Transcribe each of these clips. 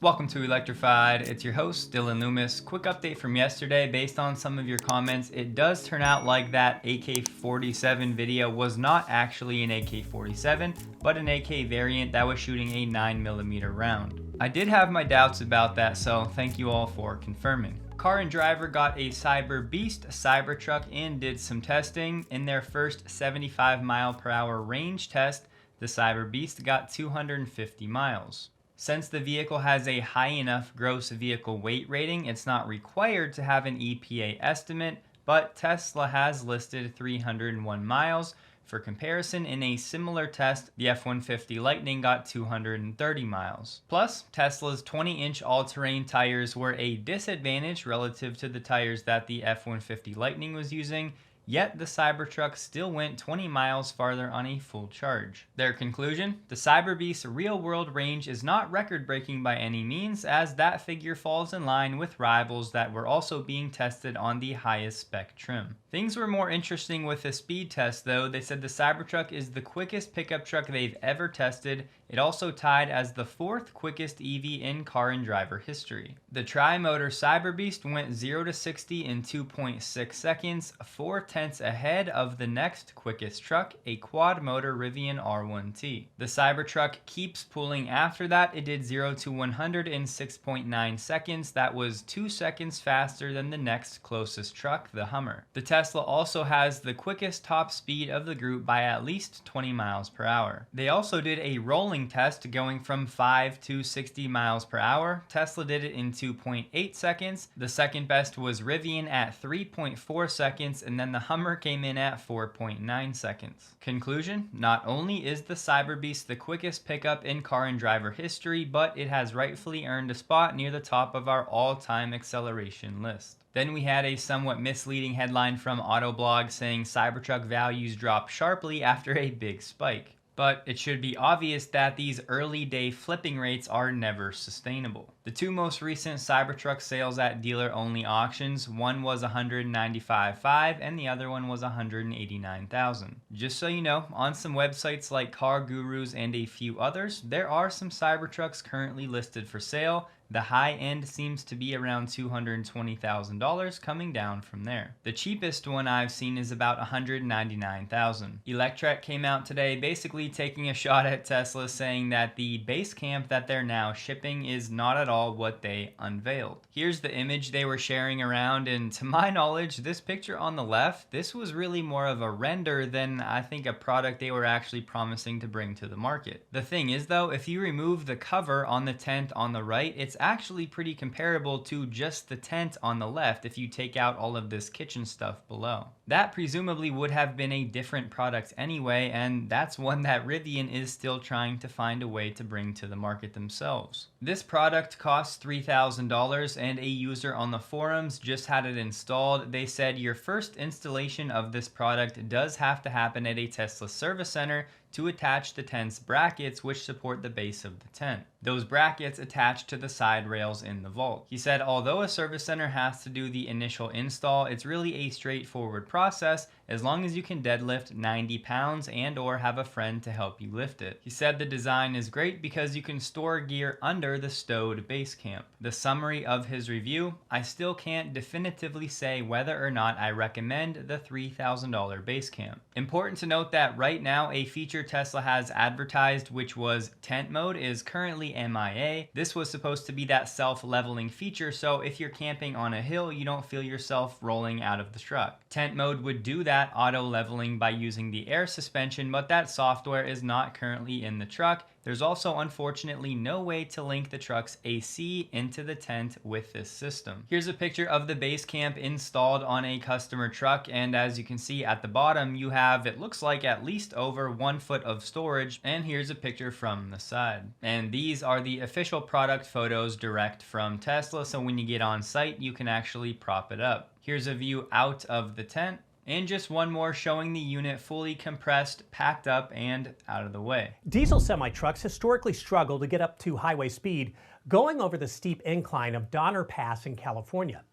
Welcome to Electrified. It's your host, Dylan Loomis. Quick update from yesterday. Based on some of your comments, it does turn out like that AK-47 video was not actually an AK-47, but an AK variant that was shooting a 9mm round. I did have my doubts about that, so thank you all for confirming. Car and Driver got a Cyber Beast Cybertruck and did some testing. In their first 75 mile per hour range test, the Cyber Beast got 250 miles. Since the vehicle has a high enough gross vehicle weight rating, it's not required to have an EPA estimate, but Tesla has listed 301 miles. For comparison, in a similar test, the F-150 Lightning got 230 miles. Plus, Tesla's 20-inch all-terrain tires were a disadvantage relative to the tires that the F-150 Lightning was using, yet the Cybertruck still went 20 miles farther on a full charge. Their conclusion? The Cyberbeast's real-world range is not record-breaking by any means, as that figure falls in line with rivals that were also being tested on the highest spec trim. Things were more interesting with the speed test though. They said the Cybertruck is the quickest pickup truck they've ever tested. It also tied as the 4th quickest EV in Car and Driver history. The tri-motor Cyberbeast went 0 to 60 in 2.6 seconds, 4/10 ahead of the next quickest truck, a quad-motor Rivian R1T. The Cybertruck keeps pulling after that. It did 0 to 100 in 6.9 seconds. That was 2 seconds faster than the next closest truck, the Hummer. The Tesla also has the quickest top speed of the group by at least 20 miles per hour. They also did a rolling test going from 5 to 60 miles per hour. Tesla did it in 2.8 seconds. The second best was Rivian at 3.4 seconds, and then the Hummer came in at 4.9 seconds. Conclusion? Not only is the Cyberbeast the quickest pickup in Car and Driver history, but it has rightfully earned a spot near the top of our all-time acceleration list. Then we had a somewhat misleading headline from Autoblog saying Cybertruck values drop sharply after a big spike. But it should be obvious that these early day flipping rates are never sustainable. The two most recent Cybertruck sales at dealer-only auctions, one was $195,500 and the other one was $189,000. Just so you know, on some websites like Car Gurus and a few others, there are some Cybertrucks currently listed for sale. The high end seems to be around $220,000, coming down from there. The cheapest one I've seen is about $199,000. Electrified came out today basically taking a shot at Tesla, saying that the base camp that they're now shipping is not at all what they unveiled. Here's the image they were sharing around, and to my knowledge, this picture on the left, this was really more of a render than I think a product they were actually promising to bring to the market. The thing is though, if you remove the cover on the tent on the right, it's actually pretty comparable to just the tent on the left if you take out all of this kitchen stuff below. That presumably would have been a different product anyway, and that's one that Rivian is still trying to find a way to bring to the market themselves. This product costs $3,000 and a user on the forums just had it installed. They said your first installation of this product does have to happen at a Tesla service center to attach the tent's brackets which support the base of the tent. Those brackets attach to the side rails in the vault. He said although a service center has to do the initial install, it's really a straightforward process as long as you can deadlift 90 pounds and or have a friend to help you lift it. He said the design is great because you can store gear under the stowed base camp. The summary of his review, I still can't definitively say whether or not I recommend the $3,000 base camp. Important to note that right now a feature Tesla has advertised, which was tent mode, is currently MIA. This was supposed to be that self-leveling feature, so if you're camping on a hill, you don't feel yourself rolling out of the truck. Tent mode would do that auto-leveling by using the air suspension, but that software is not currently in the truck. There's also unfortunately no way to link the truck's AC into the tent with this system. Here's a picture of the base camp installed on a customer truck, and as you can see at the bottom you have, it looks like, at least over 1 foot of storage, and here's a picture from the side. And these are the official product photos direct from Tesla, so when you get on site you can actually prop it up. Here's a view out of the tent. And just one more showing the unit fully compressed, packed up, and out of the way. Diesel semi-trucks historically struggle to get up to highway speed going over the steep incline of Donner Pass in California.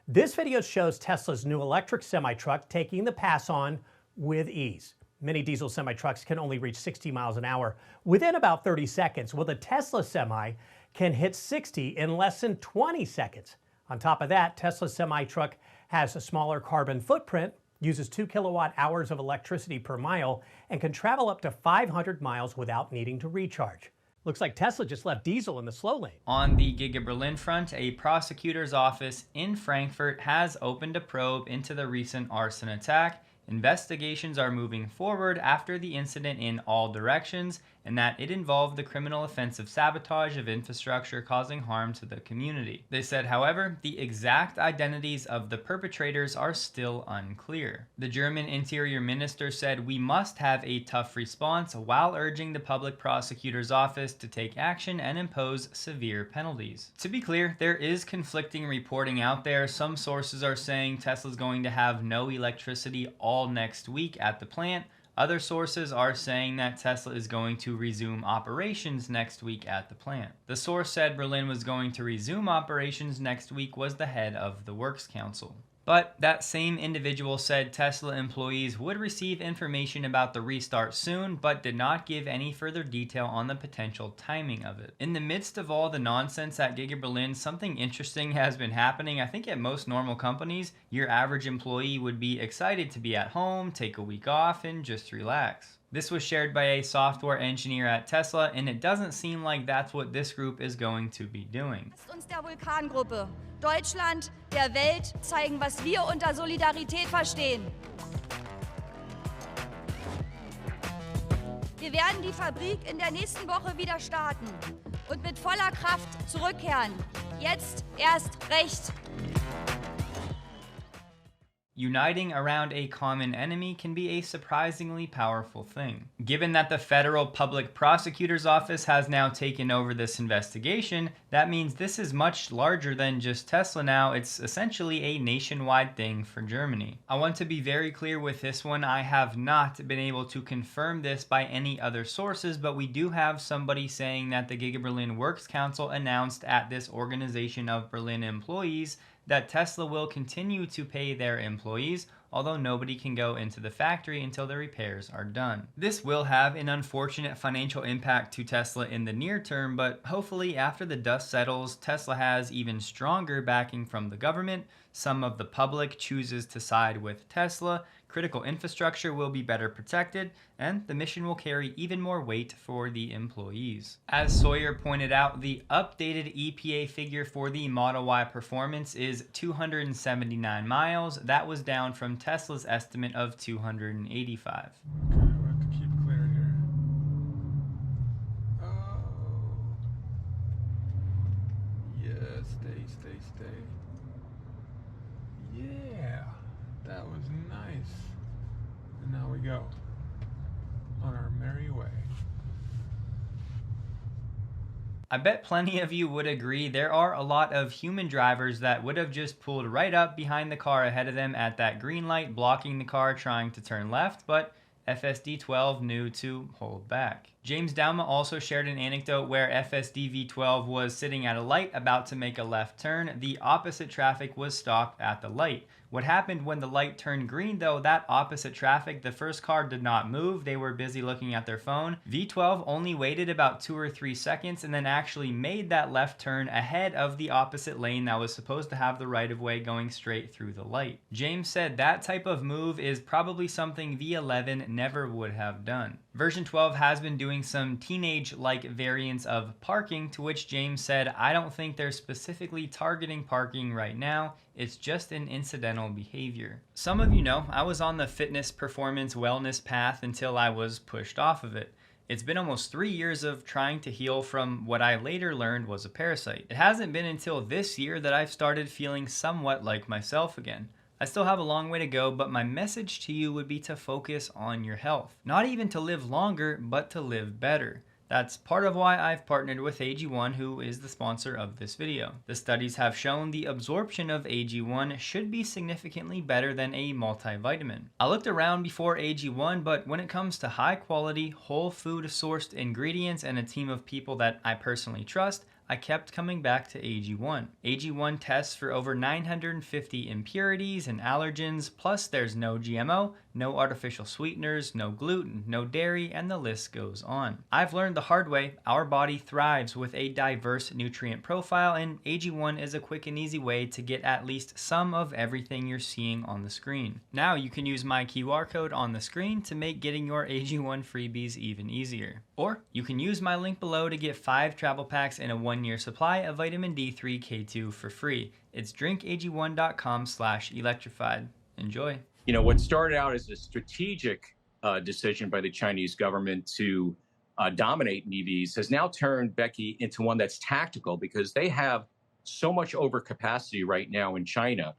This video shows Tesla's new electric semi-truck taking the pass on with ease. Many diesel semi-trucks can only reach 60 miles an hour within about 30 seconds, while the Tesla Semi can hit 60 in less than 20 seconds. On top of that, Tesla's semi-truck has a smaller carbon footprint, uses 2 kilowatt hours of electricity per mile, and can travel up to 500 miles without needing to recharge. Looks like Tesla just left diesel in the slow lane. On the Giga Berlin front, a prosecutor's office in Frankfurt has opened a probe into the recent arson attack. Investigations are moving forward after the incident in all directions, and that it involved the criminal offense of sabotage of infrastructure causing harm to the community. They said, however, the exact identities of the perpetrators are still unclear. The German Interior Minister said, "We must have a tough response," while urging the public prosecutor's office to take action and impose severe penalties. To be clear, there is conflicting reporting out there. Some sources are saying Tesla's going to have no electricity all next week at the plant. Other sources are saying that Tesla is going to resume operations next week at the plant. The source said Berlin was going to resume operations next week was the head of the Works Council. But that same individual said Tesla employees would receive information about the restart soon, but did not give any further detail on the potential timing of it. In the midst of all the nonsense at Giga Berlin, something interesting has been happening. I think at most normal companies, your average employee would be excited to be at home, take a week off, and just relax. This was shared by a software engineer at Tesla, and it doesn't seem like that's what this group is going to be doing. Deutschland, der Welt zeigen, was wir unter Solidarität verstehen. Wir werden die Fabrik in der nächsten Woche wieder starten und mit voller Kraft zurückkehren. Jetzt erst recht. Uniting around a common enemy can be a surprisingly powerful thing. Given that the Federal Public Prosecutor's Office has now taken over this investigation, that means this is much larger than just Tesla now. It's essentially a nationwide thing for Germany. I want to be very clear with this one. I have not been able to confirm this by any other sources, but we do have somebody saying that the Giga Berlin Works Council announced at this organization of Berlin employees that Tesla will continue to pay their employees, although nobody can go into the factory until the repairs are done. This will have an unfortunate financial impact to Tesla in the near term, but hopefully after the dust settles, Tesla has even stronger backing from the government. Some of the public chooses to side with Tesla. Critical infrastructure will be better protected, and the mission will carry even more weight for the employees. As Sawyer pointed out, the updated EPA figure for the Model Y performance is 279 miles. That was down from Tesla's estimate of 285. Okay, we have to keep clear here. Oh. Yeah, stay. Yeah, that was nice. And now we go on our merry way. I bet plenty of you would agree there are a lot of human drivers that would have just pulled right up behind the car ahead of them at that green light, blocking the car trying to turn left, but FSD 12 knew to hold back. James Dauma also shared an anecdote where FSD V12 was sitting at a light about to make a left turn. The opposite traffic was stopped at the light. What happened when the light turned green though, that opposite traffic, the first car did not move. They were busy looking at their phone. V12 only waited about 2 or 3 seconds and then actually made that left turn ahead of the opposite lane that was supposed to have the right of way going straight through the light. James said that type of move is probably something V11 never would have done. Version 12 has been doing some teenage-like variants of parking, to which James said, "I don't think they're specifically targeting parking right now. It's just an incidental behavior." Some of you know I was on the fitness, performance, wellness path until I was pushed off of it. It's been almost 3 years of trying to heal from what I later learned was a parasite. It hasn't been until this year that I've started feeling somewhat like myself again. I still have a long way to go, but my message to you would be to focus on your health. Not even to live longer, but to live better. That's part of why I've partnered with AG1, who is the sponsor of this video. The studies have shown the absorption of AG1 should be significantly better than a multivitamin. I looked around before AG1, but when it comes to high quality, whole food sourced ingredients and a team of people that I personally trust, I kept coming back to AG1. AG1 tests for over 950 impurities and allergens, plus there's no GMO, no artificial sweeteners, no gluten, no dairy, and the list goes on. I've learned the hard way, our body thrives with a diverse nutrient profile, and AG1 is a quick and easy way to get at least some of everything you're seeing on the screen. Now you can use my QR code on the screen to make getting your AG1 freebies even easier. Or you can use my link below to get 5 travel packs and a 1-year supply of vitamin D3 K2 for free. It's drinkag1.com/electrified. Enjoy. You know, what started out as a strategic decision by the Chinese government to dominate in EVs has now turned, Becky, into one that's tactical because they have so much overcapacity right now in China.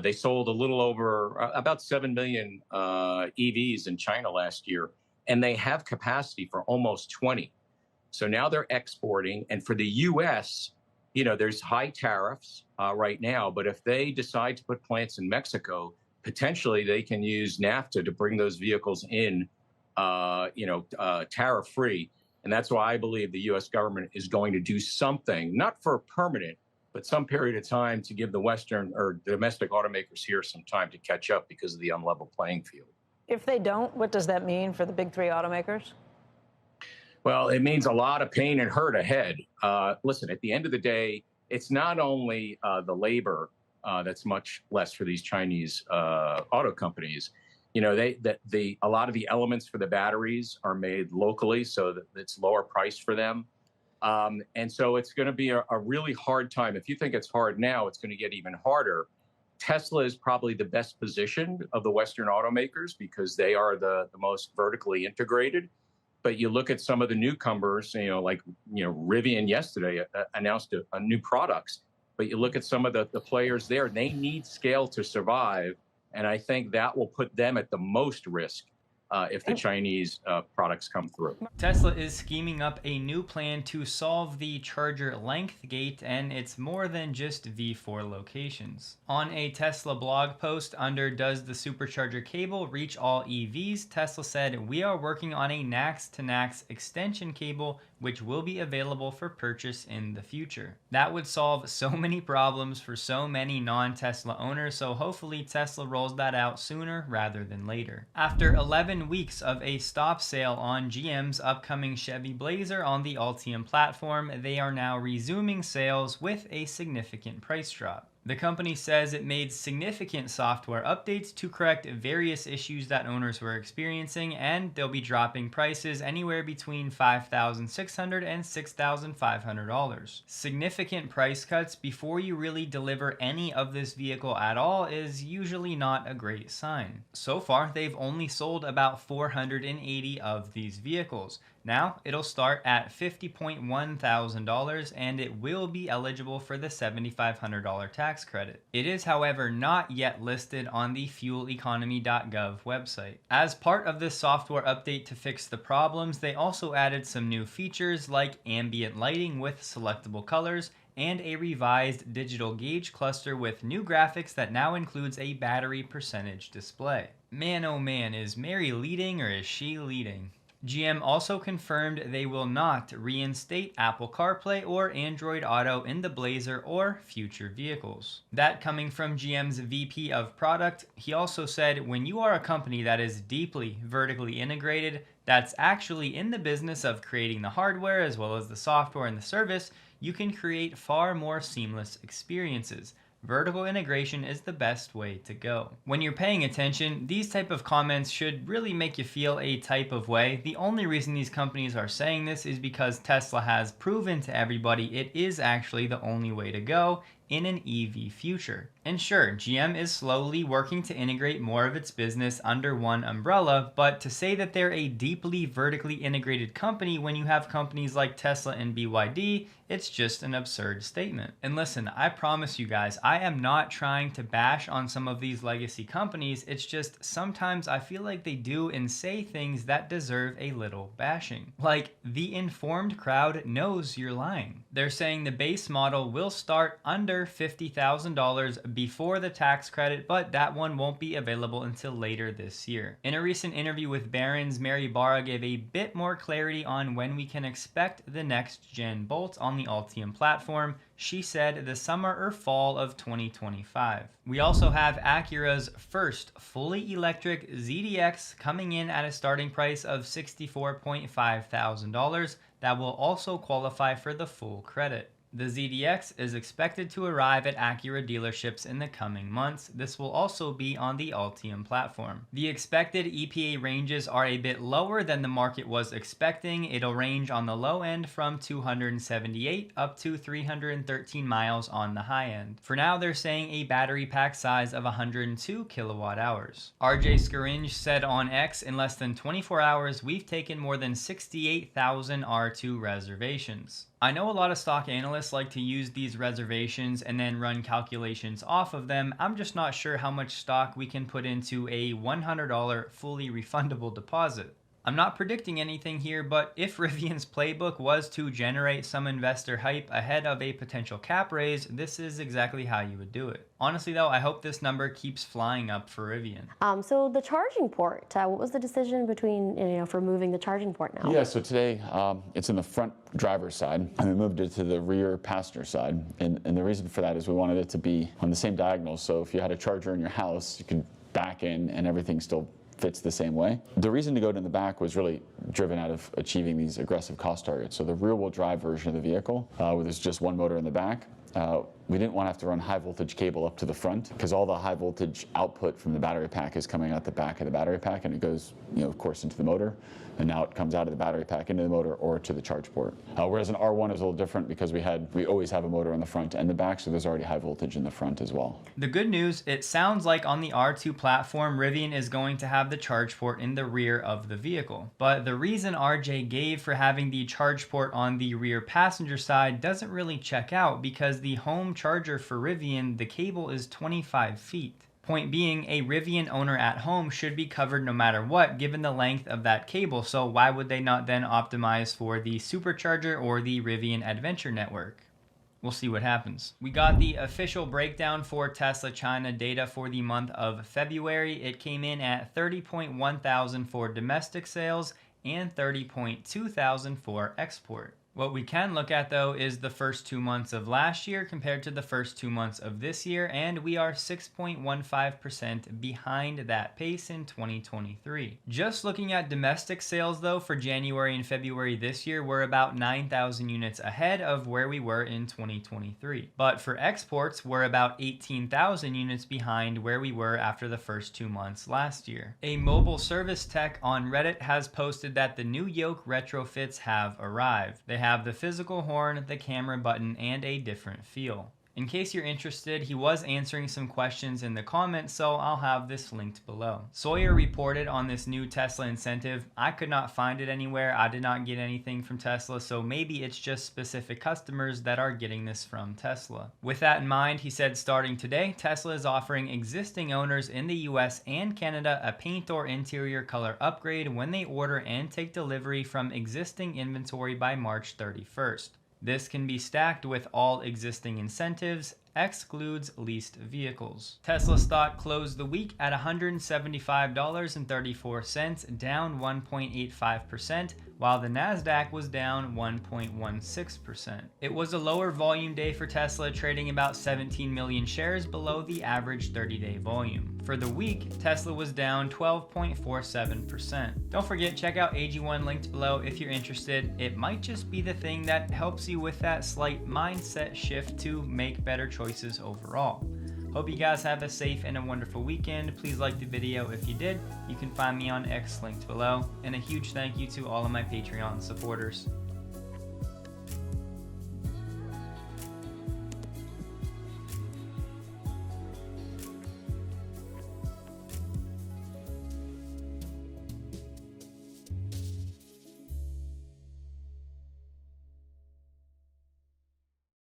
They sold a little over about 7 million EVs in China last year, and they have capacity for almost 20. So now they're exporting. And for the U.S., you know, there's high tariffs right now, but if they decide to put plants in Mexico, potentially they can use NAFTA to bring those vehicles in, tariff-free. And that's why I believe the U.S. government is going to do something, not for permanent, but some period of time to give the Western or domestic automakers here some time to catch up because of the unlevel playing field. If they don't, what does that mean for the big 3 automakers? Well, it means a lot of pain and hurt ahead. Listen, at the end of the day, it's not only the labor that's much less for these Chinese auto companies. You know, a lot of the elements for the batteries are made locally, so that it's lower price for them. And so it's going to be a really hard time. If you think it's hard now, it's going to get even harder. Tesla is probably the best positioned of the Western automakers because they are the most vertically integrated. But you look at some of the newcomers, like Rivian yesterday announced a new products. But you look at some of the players there, they need scale to survive. And I think that will put them at the most risk if the Chinese products come through. Tesla is scheming up a new plan to solve the charger length gate, and it's more than just V4 locations. On a Tesla blog post under "Does the supercharger cable reach all EVs?" Tesla said, "We are working on a NACS-to-NACS extension cable which will be available for purchase in the future." That would solve so many problems for so many non-Tesla owners, so hopefully Tesla rolls that out sooner rather than later. After 11 weeks of a stop sale on GM's upcoming Chevy Blazer on the Ultium platform, they are now resuming sales with a significant price drop. The company says it made significant software updates to correct various issues that owners were experiencing, and they'll be dropping prices anywhere between $5,600 and $6,500. Significant price cuts before you really deliver any of this vehicle at all is usually not a great sign. So far, they've only sold about 480 of these vehicles. Now, it'll start at $50,100 and it will be eligible for the $7,500 tax credit. It is, however, not yet listed on the fueleconomy.gov website. As part of this software update to fix the problems, they also added some new features like ambient lighting with selectable colors and a revised digital gauge cluster with new graphics that now includes a battery percentage display. Man, oh man, is Mary leading or is she leading? GM also confirmed they will not reinstate Apple CarPlay or Android Auto in the Blazer or future vehicles. That coming from GM's VP of Product. He also said, when you are a company that is deeply vertically integrated, that's actually in the business of creating the hardware as well as the software and the service, you can create far more seamless experiences. Vertical integration is the best way to go. When you're paying attention, these type of comments should really make you feel a type of way. The only reason these companies are saying this is because Tesla has proven to everybody it is actually the only way to go in an EV future. And sure, GM is slowly working to integrate more of its business under one umbrella, but to say that they're a deeply vertically integrated company when you have companies like Tesla and BYD, it's just an absurd statement. And listen, I promise you guys, I am not trying to bash on some of these legacy companies, it's just sometimes I feel like they do and say things that deserve a little bashing. Like, the informed crowd knows you're lying. They're saying the base model will start under under $50,000 before the tax credit, but that one won't be available until later this year. In a recent interview with Barron's, Mary Barra gave a bit more clarity on when we can expect the next gen Bolt on the Ultium platform. She said the summer or fall of 2025. We also have Acura's first fully electric ZDX coming in at a starting price of $64.5 thousand. That will also qualify for the full credit. The ZDX is expected to arrive at Acura dealerships in the coming months. This will also be on the Ultium platform. The expected EPA ranges are a bit lower than the market was expecting. It'll range on the low end from 278 up to 313 miles on the high end. For now, they're saying a battery pack size of 102 kilowatt hours. RJ Scaringe said on X, in less than 24 hours, we've taken more than 68,000 R2 reservations. I know a lot of stock analysts like to use these reservations and then run calculations off of them. I'm just not sure how much stock we can put into a $100 fully refundable deposit. I'm not predicting anything here, but if Rivian's playbook was to generate some investor hype ahead of a potential cap raise, this is exactly how you would do it. Honestly though, I hope this number keeps flying up for Rivian. So the charging port, what was the decision between, for moving the charging port now? Yeah, so today it's in the front driver's side, and we moved it to the rear passenger side. And the reason for that is we wanted it to be on the same diagonal, so if you had a charger in your house, you could back in and everything still fits the same way. The reason to go to the back was really driven out of achieving these aggressive cost targets. So the rear-wheel drive version of the vehicle, where there's just one motor in the back, we didn't want to have to run high voltage cable up to the front because all the high voltage output from the battery pack is coming out the back of the battery pack, and it goes, of course, into the motor, and now it comes out of the battery pack into the motor or to the charge port. Whereas an R1 is a little different because we always have a motor in the front and the back, so there's already high voltage in the front as well. The good news, it sounds like on the R2 platform, Rivian is going to have the charge port in the rear of the vehicle. But the reason RJ gave for having the charge port on the rear passenger side doesn't really check out because the home charger for Rivian, the cable is 25 feet. Point being, a Rivian owner at home should be covered no matter what, given the length of that cable, so why would they not then optimize for the supercharger or the Rivian Adventure Network? We'll see what happens. We got the official breakdown for Tesla China data for the month of February. It came in at 30.1 thousand for domestic sales and 30.2 thousand for export. What we can look at though is the first 2 months of last year compared to the first 2 months of this year, and we are 6.15% behind that pace in 2023. Just looking at domestic sales though for January and February this year, we're about 9,000 units ahead of where we were in 2023. But for exports, we're about 18,000 units behind where we were after the first 2 months last year. A mobile service tech on Reddit has posted that the new Yoke retrofits have arrived. They have the physical horn, the camera button, and a different feel. In case you're interested, he was answering some questions in the comments, so I'll have this linked below. Sawyer reported on this new Tesla incentive. I could not find it anywhere. I did not get anything from Tesla, so maybe it's just specific customers that are getting this from Tesla. With that in mind, he said starting today, Tesla is offering existing owners in the US and Canada a paint or interior color upgrade when they order and take delivery from existing inventory by March 31st. This can be stacked with all existing incentives, excludes leased vehicles. Tesla stock closed the week at $175.34, down 1.85%, while the Nasdaq was down 1.16%. It was a lower volume day for Tesla, trading about 17 million shares below the average 30-day volume. For the week, Tesla was down 12.47%. Don't forget, check out AG1 linked below if you're interested. It might just be the thing that helps you with that slight mindset shift to make better choices overall. Hope you guys have a safe and a wonderful weekend. Please like the video if you did. You can find me on X linked below. And a huge thank you to all of my Patreon supporters.